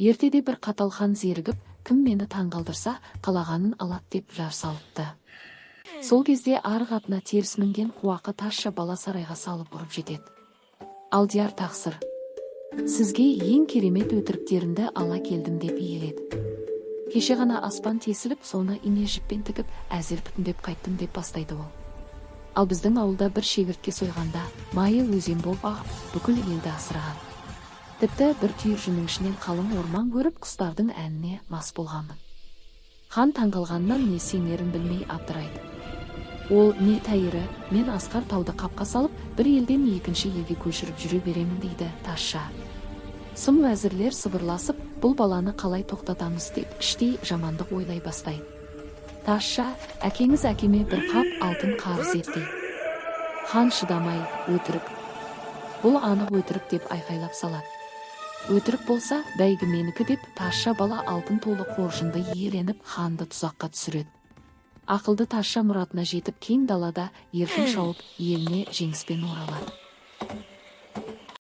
Ертеде бір қатал хан зерігіп, кім мені таңғалдырса, қалағанын алады деп жар салыпты. Сол кезде арық атына теріс мінген қуақы тазша бала сарайға салып ұрып жетеді. Алдияр тақсыр, сізге ең керемет өтіріктерімді ала келдім деп иеледі. Кеше ғана аспан тесіліп, соны ине жіппен тігіп, әзер бүтіндеп қайттым деп бастайды ол. Ал біздің ауылда бір шегіртке сойғанда, майы өзен болып ағып, бүкіл елді асыраған. Тіпті бір түйір жүннің ішінен қалың орман көріп, құстардың әніне мас болғанмын. Хан таңғалғаннан не сенерін білмей абдырайды. Ол не тәйірі, мен Асқар тауды қапқа салып, бір елден екінші елге көшіріп жүре беремін дейді тазша. Сұм уәзірлер сыбырласып, бұл баланы қалай тоқтатамыз деп іштей жамандық ойлай бастайды. Тазша, әкеңіз әкеме бір қап алтын қарыз етті. Хан шыдамай, өтірік. Бұл анық өтірік деп айқайлап салады. Өтірік болса, бәйгі менікі деп тазша бала алтын толы қоржынды иеленіп ханды тұзаққа түсіреді. Ақылды тазша мұратына жетіп кең далада еркін шауып еліне жеңіспен оралады.